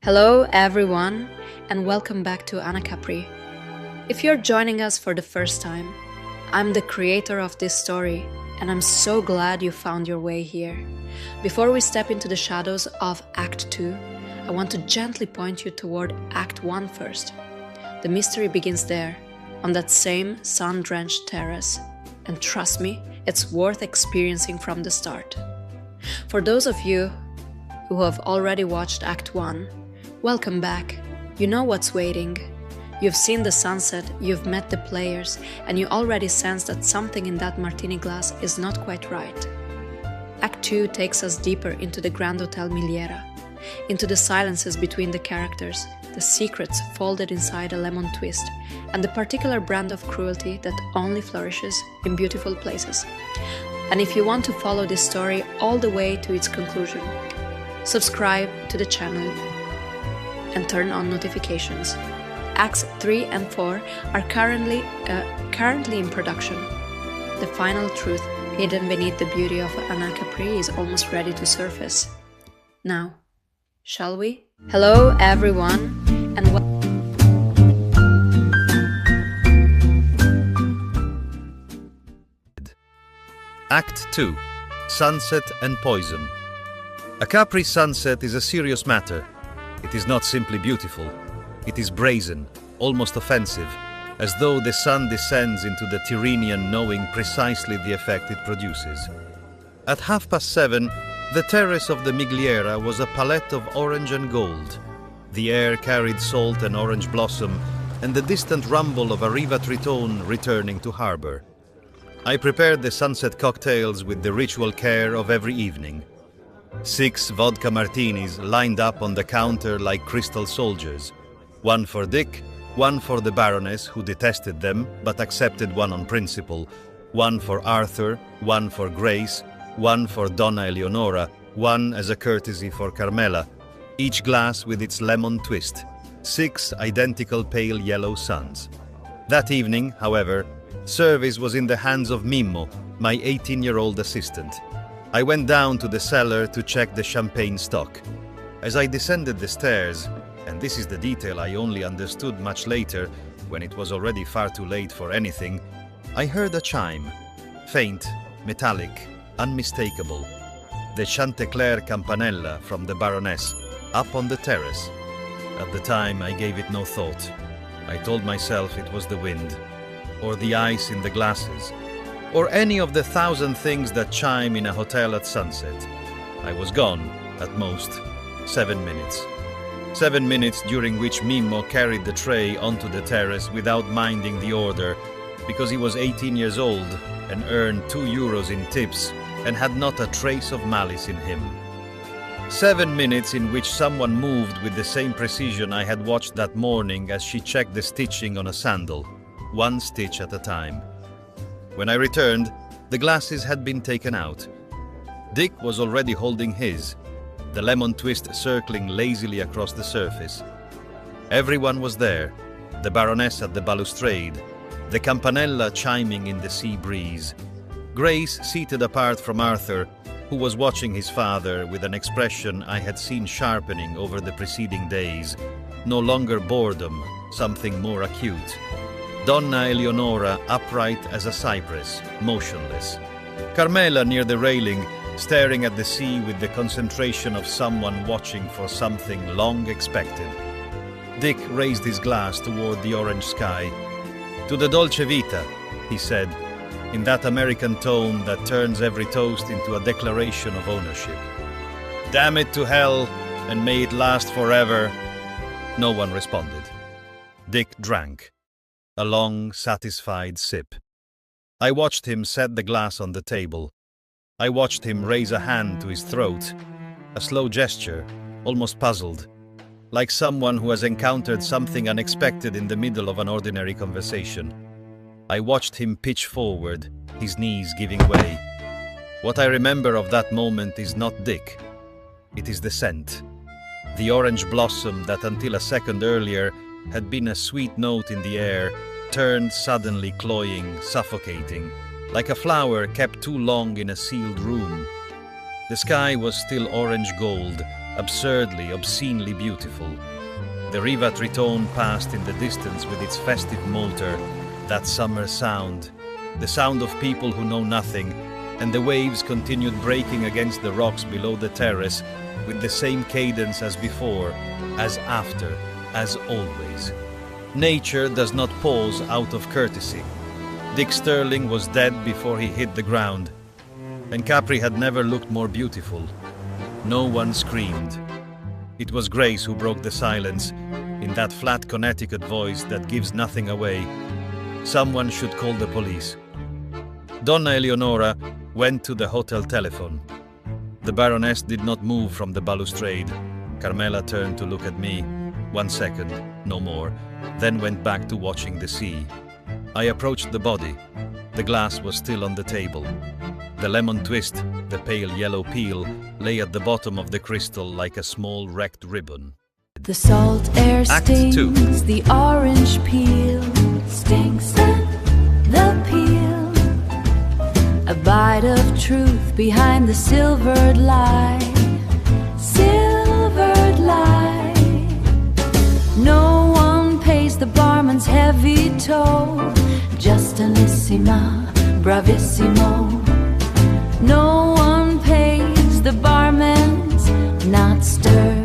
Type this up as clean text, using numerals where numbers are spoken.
Hello everyone and welcome back to Anacapri. If you're joining us for the first time, I'm the creator of this story and I'm so glad you found your way here. Before we step into the shadows of Act 2, I want to gently point you toward Act 1 first. The mystery begins there, on that same sun-drenched terrace, and trust me, it's worth experiencing from the start. For those of you who have already watched Act 1, welcome back. You know what's waiting. You've seen the sunset, you've met the players, and you already sense that something in that martini glass is not quite right. Act 2 takes us deeper into the Grand Hotel Migliera, into the silences between the characters, the secrets folded inside a lemon twist, and the particular brand of cruelty that only flourishes in beautiful places. And if you want to follow this story all the way to its conclusion, subscribe to the channel and turn on notifications. Acts 3 and 4 are currently in production. The final truth hidden beneath the beauty of Anacapri is almost ready to surface. Now, shall we? Hello everyone and Act 2. Sunset and Poison. A Capri sunset is a serious matter. It is not simply beautiful. It is brazen, almost offensive, as though the sun descends into the Tyrrhenian knowing precisely the effect it produces. At 7:30, the terrace of the Migliera was a palette of orange and gold. The air carried salt and orange blossom, and the distant rumble of a Riva Tritone returning to harbor. I prepared the sunset cocktails with the ritual care of every evening. 6 vodka martinis lined up on the counter like crystal soldiers. 1 for Dick, 1 for the Baroness, who detested them but accepted one on principle, 1 for Arthur, 1 for Grace, 1 for Donna Eleonora, 1 as a courtesy for Carmela, each glass with its lemon twist, 6 identical pale yellow suns. That evening, however, service was in the hands of Mimmo, my 18-year-old assistant. I went down to the cellar to check the champagne stock. As I descended the stairs, and this is the detail I only understood much later, when it was already far too late for anything, I heard a chime. Faint, metallic, unmistakable. The Chantecler campanella from the Baroness, up on the terrace. At the time, I gave it no thought. I told myself it was the wind, or the ice in the glasses, or any of the 1,000 things that chime in a hotel at sunset. I was gone, at most, 7 minutes. 7 minutes during which Mimmo carried the tray onto the terrace without minding the order, because he was 18 years old and earned €2 in tips and had not a trace of malice in him. 7 minutes in which someone moved with the same precision I had watched that morning as she checked the stitching on a sandal, 1 stitch at a time. When I returned, the glasses had been taken out. Dick was already holding his, the lemon twist circling lazily across the surface. Everyone was there, the Baroness at the balustrade, the campanella chiming in the sea breeze, Grace seated apart from Arthur, who was watching his father with an expression I had seen sharpening over the preceding days, no longer boredom, something more acute. Donna Eleonora upright as a cypress, motionless. Carmela near the railing, staring at the sea with the concentration of someone watching for something long expected. Dick raised his glass toward the orange sky. "To the Dolce Vita," he said, in that American tone that turns every toast into a declaration of ownership. "Damn it to hell, and may it last forever." No one responded. Dick drank. A long, satisfied sip. I watched him set the glass on the table. I watched him raise a hand to his throat, a slow gesture, almost puzzled, like someone who has encountered something unexpected in the middle of an ordinary conversation. I watched him pitch forward, his knees giving way. What I remember of that moment is not Dick. It is the scent. The orange blossom that until a second earlier had been a sweet note in the air, turned suddenly cloying, suffocating, like a flower kept too long in a sealed room. The sky was still orange gold, absurdly, obscenely beautiful. The Riva Triton passed in the distance with its festive motor, that summer sound, the sound of people who know nothing, and the waves continued breaking against the rocks below the terrace with the same cadence as before, as after, as always. Nature does not pause out of courtesy. Dick Sterling was dead before he hit the ground, and Capri had never looked more beautiful. No one screamed. It was Grace who broke the silence in that flat Connecticut voice that gives nothing away. Someone should call the police. Donna Eleonora went to the hotel telephone. The Baroness did not move from the balustrade. Carmela turned to look at me. 1 second, no more, then went back to watching the sea. I approached the body. The glass was still on the table. The lemon twist, the pale yellow peel, lay at the bottom of the crystal like a small wrecked ribbon. The salt air Act stings, 2. the orange peel stings the peel. A bite of truth behind the silvered lie, silvered lie. No one pays the barman's heavy toll, Justinissima, bravissimo. No one pays the barman's not stirred.